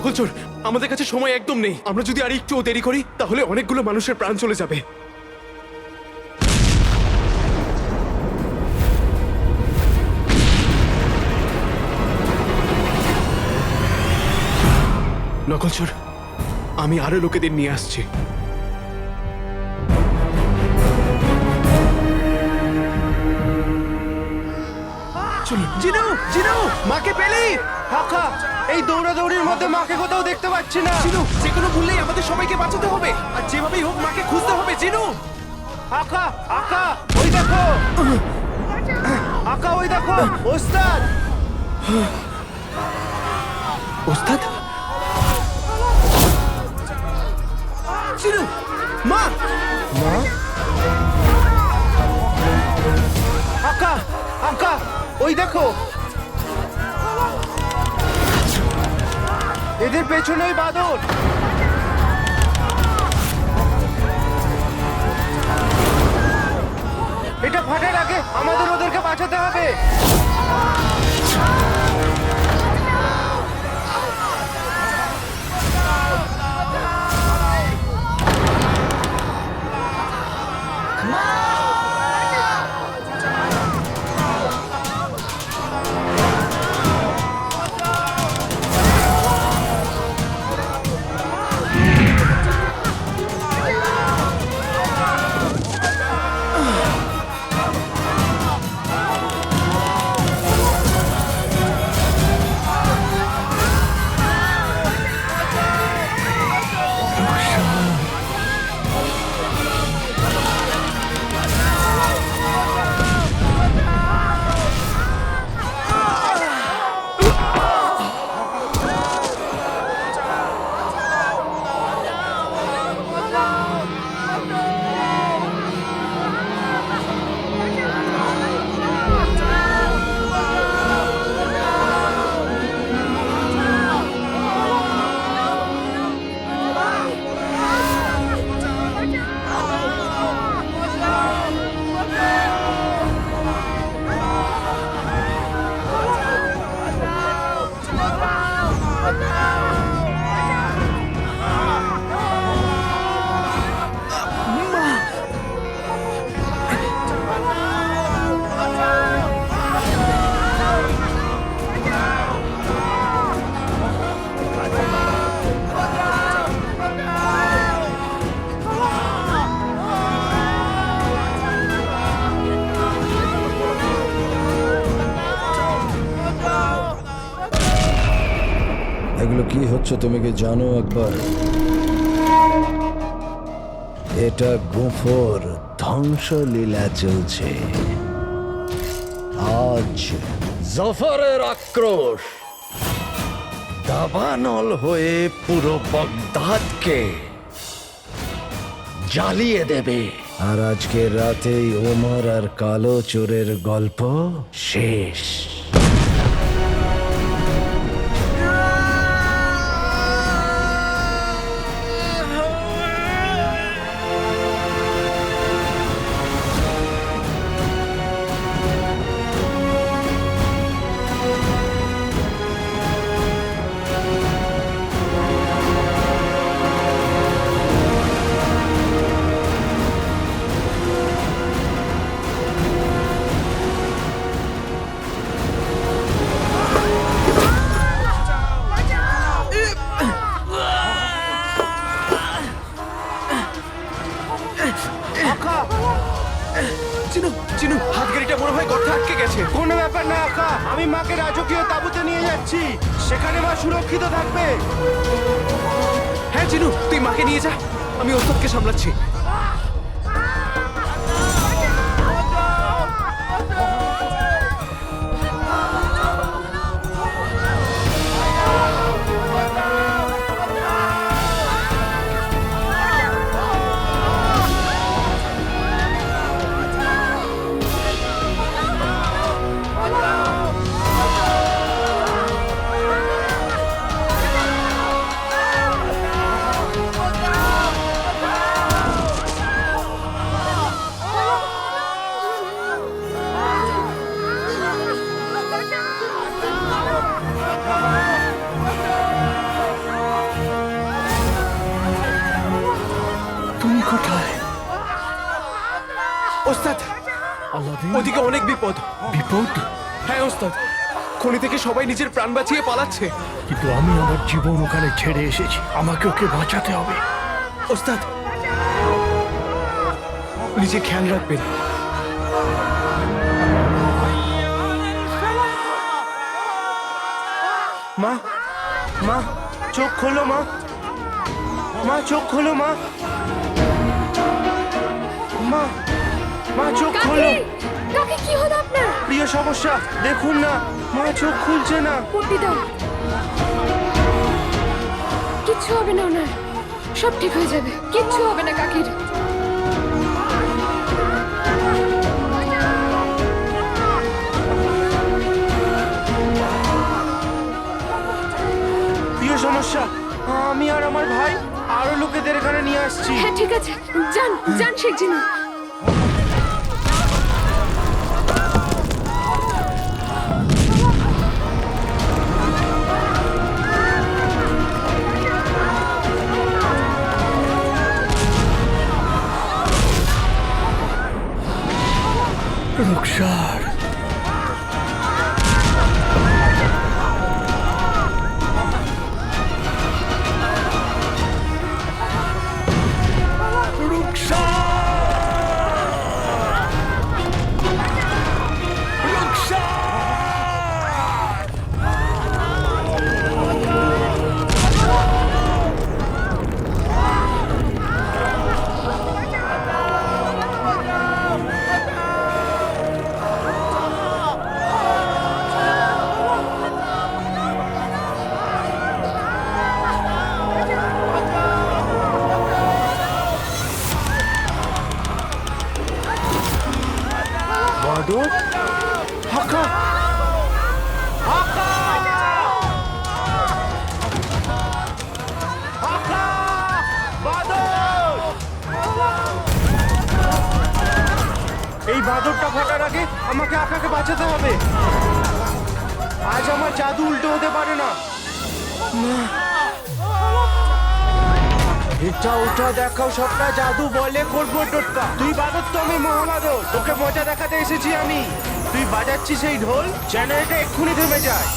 নকলচোর, আমাদের কাছে সময় একদম নেই। আমরা যদি আর একটু দেরি করি তাহলে অনেকগুলো মানুষের প্রাণ চলে যাবে। নকলচোর, আমি আরো লোকেদের নিয়ে আসছি। চলুন। জিনু, জিনু, মাকে পেলি? কাকা, এই দৌড়াদৌড়ির মধ্যে মাকে কোথাও দেখতে পাচ্ছি না। জিনু, যে কোনো মূল্যেই আমাদের সবাইকে বাঁচাতে হবে, আর যেভাবেই হোক মাকে খুঁজতে হবে। জিনু, আকা, আকা, ওই দেখো। আকা, ওই দেখো, ওস্তাদ। ওস্তাদ। জিনু, মা। মা? আকা, আকা, ওই দেখো। এদের পেছনেই বাদর। এটা ফাটার আগে আমাদের ওদেরকে বাঁচাতে হবে। এগুলো কি হচ্ছে তুমি কি জানো একবার? এটা গুফর ধ্বংসলীলা চলছে। আজ জাফরের আক্রোশ দাবানল হয়ে পুরো বাগদাদকে জ্বালিয়ে দেবে। আর আজকে রাতেই ওমর আর কালো চোরের গল্প শেষ। জিনু, জিনু, হাত গাড়িটা মনে হয় গর্তে আটকে গেছে। কোনো ব্যাপার না আকা, আমি মাকে রাজকীয় তাঁবুতে নিয়ে যাচ্ছি। সেখানে মা সুরক্ষিত থাকবে। হ্যাঁ জিনু, তুই মাকে নিয়ে যা, আমি ওস্তাদকে সামলাচ্ছি। ওস্তাদ, আলাদিন, ওদিকে অনেক বিপদ। বিপদ? হ্যাঁ ওস্তাদ, খনি থেকে সবাই নিজের প্রাণ বাঁচিয়ে পালাচ্ছে। কিন্তু আমি আমার জীবন ওখানে ছেড়ে এসেছি, আমাকে ওকে বাঁচাতে হবে। ওস্তাদ, নিজে খেয়াল রাখবেন। মা, মা, চোখ খোলো মা। মা, চোখ খোলো মা। মা, মা, চোখ খোলো। কাকে কি হলো আপনার? প্রিয় সমস্যা, দেখুন না, মা চোখ খুলছে না। পট্টি দাও। কিচ্ছু হবে না ওনার, সব ঠিক হয়ে যাবে। কিচ্ছু হবে না কাকির। প্রিয় সমস্যা, আমি আর আমার ভাই আরো লোকেদের এখানে নিয়ে আসছি। হ্যাঁ ঠিক আছে, যান যান শেখজিনা। রুকসার, বাদর, হাকা, হাকা, হাকা, বাদর। এই বাদরটা ফাটার আগে আমাকে আকাকে বাঁচাতে হবে। আজ আমার জাদু উল্টো হতে পারে না। এটা ওটা দেখাও, সবটা জাদু বলে করবো টোটকা। তুই বাদর তো আমি মহাবাদর, তোকে মজা দেখাতে এসেছি আমি। তুই বাজাচ্ছিস এই ঢোল, যেন এটা এক্ষুনি থেমে যায়।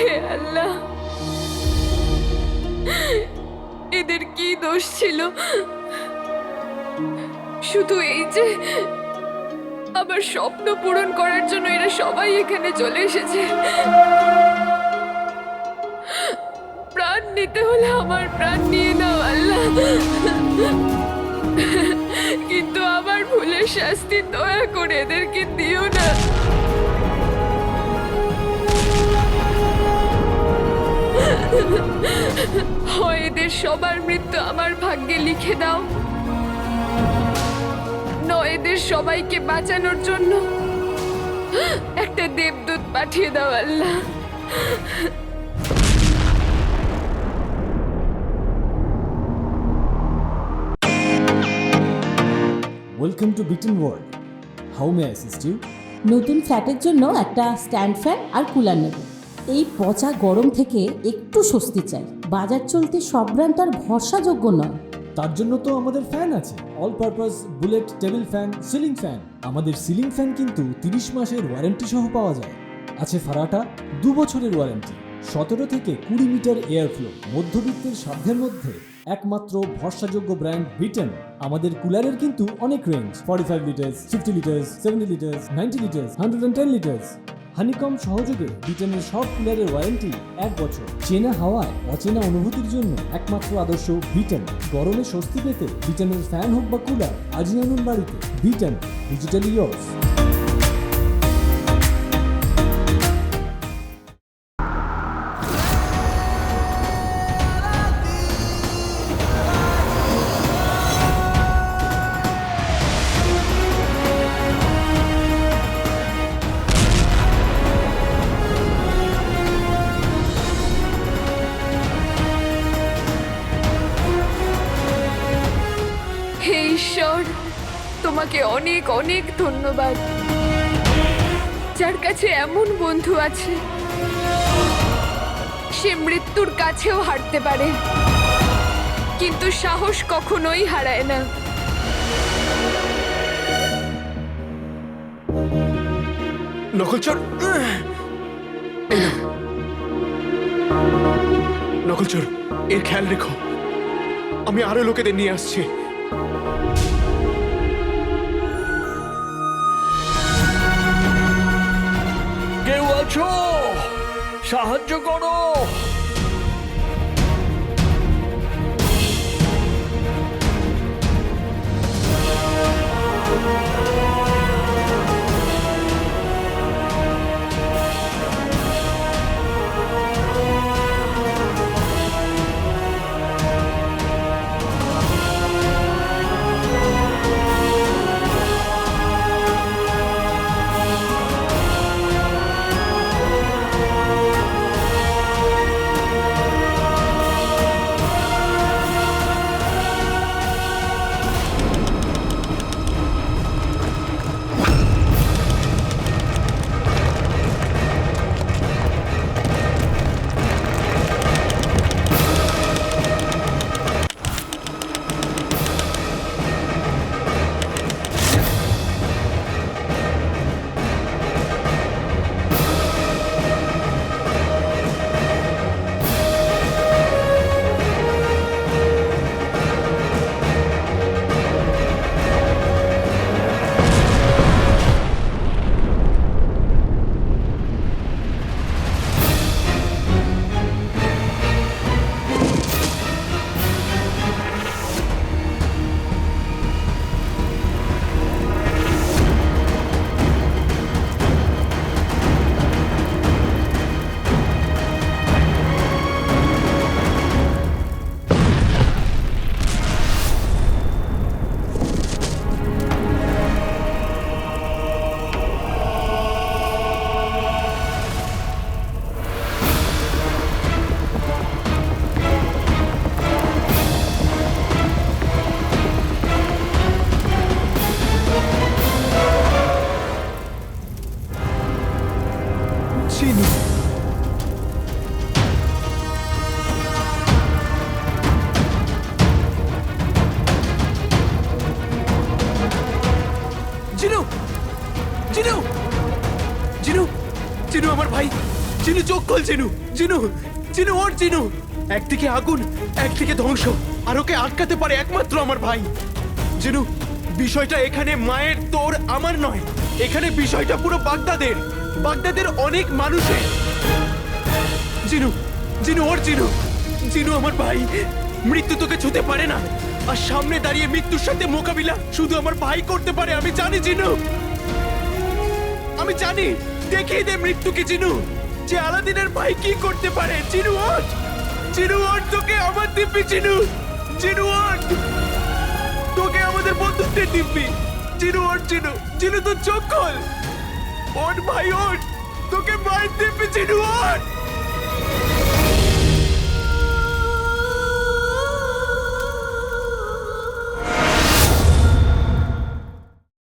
হে আল্লাহ, এদের কি দোষ ছিল? শুধু এই যে আমার স্বপ্ন পূরণ করার জন্য এরা সবাই এখানে চলে এসেছে। প্রাণ নিতে হলে আমার প্রাণ নিয়ে নাও আল্লাহ, কিন্তু আমার ভুলের শাস্তি দয়া করে এদেরকে দিও না। হয় এদের সবার মৃত্যু আমার ভাগ্যে লিখে দাও, নয় এদের সবাইকে বাঁচানোর জন্য একটা দেবদূত পাঠিয়ে দাও আল্লাহ। Welcome to bitten world. How may assist you? নতুন ফ্ল্যাটের জন্য একটা স্ট্যান্ড ফ্যান আর কুলার নেব। এই পচা গরম থেকে একটু স্বস্তি চাই। বাজার চলতে সব ব্র্যান্ড তো আর ভরসাযোগ্য নয়। তার জন্য তো আমাদের ফ্যান আছে, all purpose bullet table fan, ceiling fan. আমাদের সিলিং ফ্যান কিন্তু 30 মাসের ওয়ারেন্টি সহ পাওয়া যায়। আছে ফারাটা 2 বছরের ওয়ারেন্টি, 17 থেকে 20 মিটার এয়ার ফ্লো, মধ্যবিত্তের সাধ্যের মধ্যে একমাত্র ভরসাযোগ্য ব্র্যান্ড বিটেন। আমাদের কুলারের কিন্তু অনেক range, 45 litres, 50 litres, 70 litres, 90 litres, 110 litres. Honeycomb সহযোগে বিটেনের সব কুলারের ওয়ারেন্টি 1 বছর। চেনা হাওয়ায় অচেনা অনুভূতির জন্য একমাত্র আদর্শ বিটেন। গরমে স্বস্তি পেতে বিটেনের ফ্যান হোক বা কুলার, আজই আনুন বাড়িতে। Beaten, digitally yours. তোমাকে অনেক অনেক ধন্যবাদ, যার কাছে এমন বন্ধু আছে সে মৃত্যুর কাছেও হারতে পারে, কিন্তু সাহস কখনোই হারায় না। নকলচোর, এই নাও। নকলচোর, এর খেয়াল রেখো, আমি আরো লোকেদের নিয়ে আসছি। কেউ আছো? সাহায্য করো। চিনু, জিনু, জিনু, জিনু, জিনু আমার ভাই, জিনু চোখ খোল, জিনু, জিনু, জিনু ওর, জিনু। একদিকে আগুন, একদিকে ধ্বংস, আর ওকে আটকাতে পারে একমাত্র আমার ভাই। জিনু, বিষয়টা এখানে মায়ের, তোর, আমার নয়, এখানে বিষয়টা পুরো বাগদাদের, বাগদাদের অনেক মানুষের। জিনু, জিনু ওর, জিনু, জিনু আমার ভাই। মৃত্যু তোকে ছুতে পারে না, আর সামনে দাঁড়িয়ে মৃত্যুর সাথে মোকাবিলা শুধু আমার ভাই করতে পারে। আমি জানি জিনু, আমি জানি। দেখিয়ে দে মৃত্যুকে জিনু, যে আলাদিনের ভাই কি করতে পারে। জিনু ওঠ, জিনু ওঠ, তোকে আমার দিব্যি জিনু, জিনু ওঠ, তোকে আমাদের বন্ধুত্বের দিব্যি। জিনু ওঠ, জিনু, জিনু তোর চোখ খোল, ওঠ ভাই ওঠ, তোকে মায়ের দিব্যি জিনু ওঠ।